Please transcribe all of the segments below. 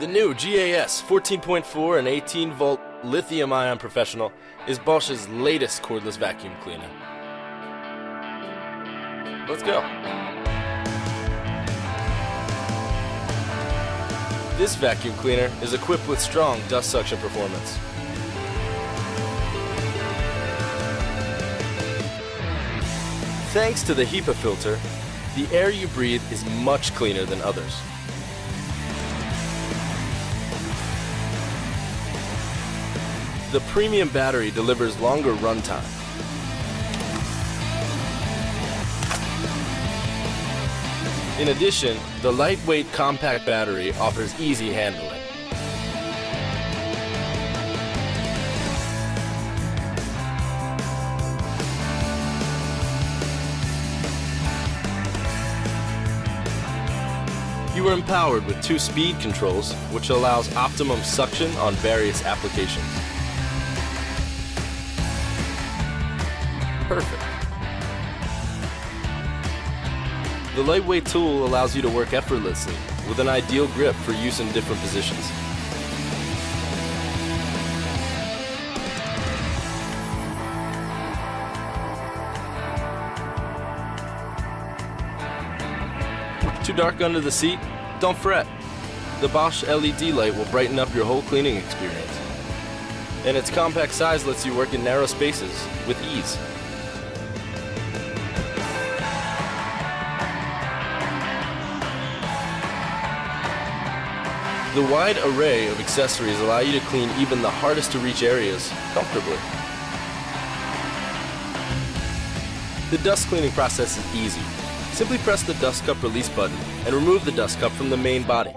The new GAS 14.4 and 18-volt lithium-ion professional is Bosch's latest cordless vacuum cleaner. Let's go. This vacuum cleaner is equipped with strong dust suction performance. Thanks to the HEPA filter, the air you breathe is much cleaner than others. The premium battery delivers longer runtime. In addition, the lightweight compact battery offers easy handling. You are empowered with 2 speed controls, which allows optimum suction on various applications. Perfect. The lightweight tool allows you to work effortlessly with an ideal grip for use in different positions. Too dark under the seat? Don't fret. The Bosch LED light will brighten up your whole cleaning experience. And its compact size lets you work in narrow spaces with ease. The wide array of accessories allow you to clean even the hardest to reach areas comfortably. The dust cleaning process is easy. Simply press the dust cup release button and remove the dust cup from the main body.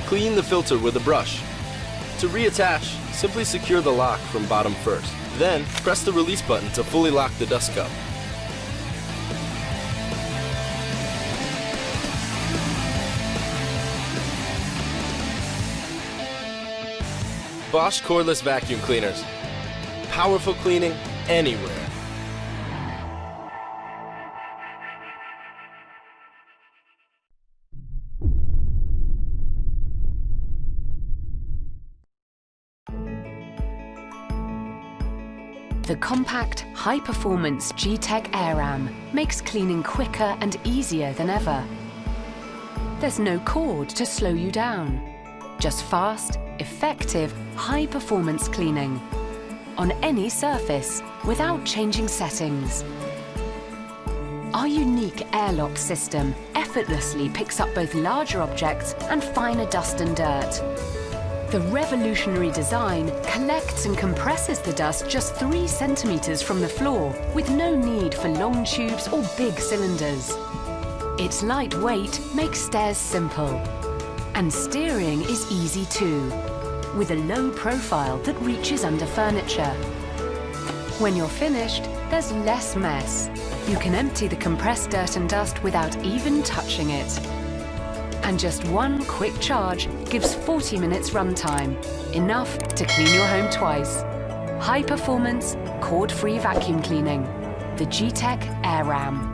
Clean the filter with a brush. To reattach, simply secure the lock from bottom first. Then, press the release button to fully lock the dust cup. Bosch cordless vacuum cleaners. Powerful cleaning anywhere. The compact, high-performance Gtech AirRam makes cleaning quicker and easier than ever. There's no cord to slow you down. Just fast, effective, high-performance cleaning on any surface without changing settings. Our unique airlock system effortlessly picks up both larger objects and finer dust and dirt. The revolutionary design collects and compresses the dust just 3 centimeters from the floor with no need for long tubes or big cylinders. Its lightweight makes stairs simple. And steering is easy too, with a low profile that reaches under furniture. When you're finished, there's less mess. You can empty the compressed dirt and dust without even touching it. And just 1 quick charge gives 40 minutes runtime, enough to clean your home twice. High performance, cord-free vacuum cleaning. The Gtech AirRam.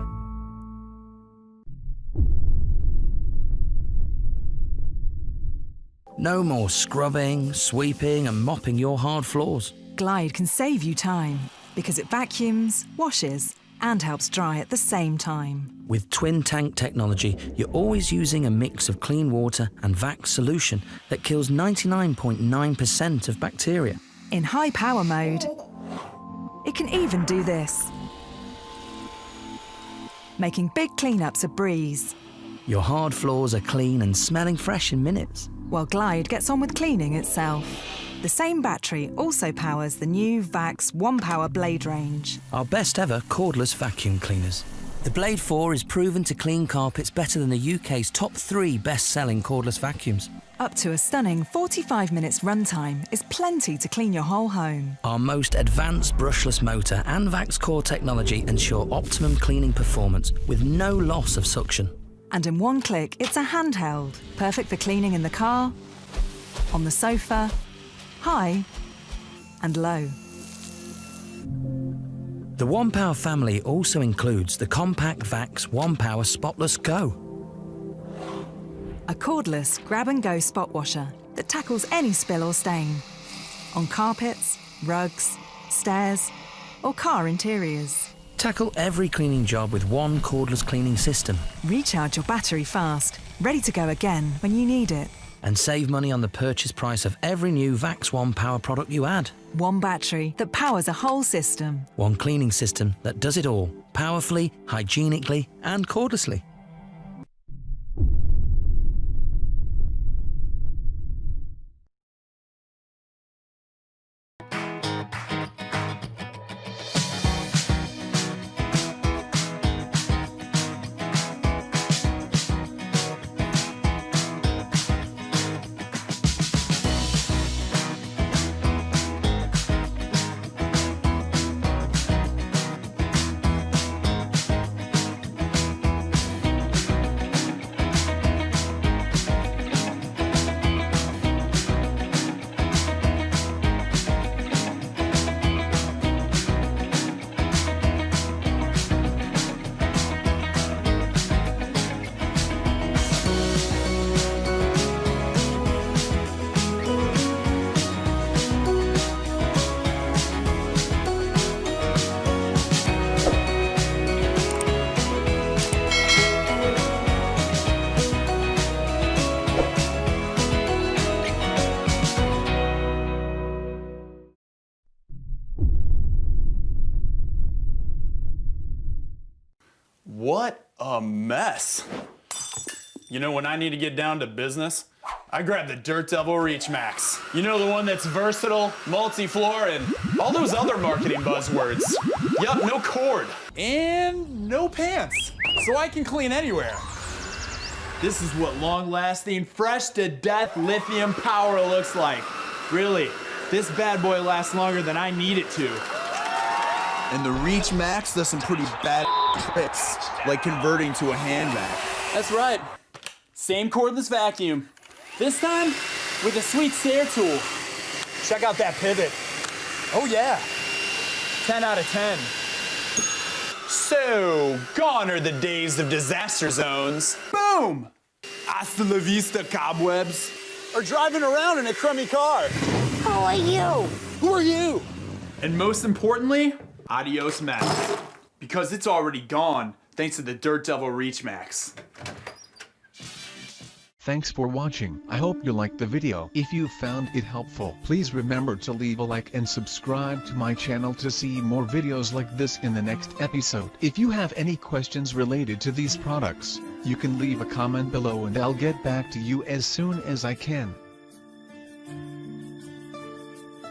No more scrubbing, sweeping and mopping your hard floors. Glide can save you time because it vacuums, washes and helps dry at the same time. With twin tank technology, you're always using a mix of clean water and vac solution that kills 99.9% of bacteria. In high power mode, it can even do this, making big cleanups a breeze. Your hard floors are clean and smelling fresh in minutes. While Glide gets on with cleaning itself. The same battery also powers the new VAX OnePWR blade range. Our best ever cordless vacuum cleaners. The Blade 4 is proven to clean carpets better than the UK's top 3 best-selling cordless vacuums. Up to a stunning 45 minutes runtime is plenty to clean your whole home. Our most advanced brushless motor and VAX core technology ensure optimum cleaning performance with no loss of suction. And in 1 click, it's a handheld, perfect for cleaning in the car, on the sofa, high and low. The OnePWR family also includes the compact VAX OnePWR Spotless Go. A cordless grab-and-go spot washer that tackles any spill or stain. On carpets, rugs, stairs, or car interiors. Tackle every cleaning job with one cordless cleaning system. Recharge your battery fast, ready to go again when you need it. And save money on the purchase price of every new VAX OnePWR product you add. One battery that powers a whole system. One cleaning system that does it all, powerfully, hygienically, and cordlessly. What a mess. You know, when I need to get down to business, I grab the Dirt Devil Reach Max. You know, the one that's versatile, multi-floor, and all those other marketing buzzwords. Yup, no cord. And no pants, so I can clean anywhere. This is what long-lasting, fresh-to-death lithium power looks like. Really, this bad boy lasts longer than I need it to. And the Reach Max does some pretty bad tricks, like converting to a hand vac. That's right. Same cordless vacuum. This time, with a sweet stair tool. Check out that pivot. Oh yeah. 10 out of 10. So, gone are the days of disaster zones. Boom! Hasta la vista, cobwebs. Or driving around in a crummy car. Who are you? Who are you? And most importantly, adios Max. Because it's already gone, thanks to the Dirt Devil Reach Max. Thanks for watching. I hope you liked the video. If you found it helpful, please remember to leave a like and subscribe to my channel to see more videos like this in the next episode. If you have any questions related to these products, you can leave a comment below and I'll get back to you as soon as I can.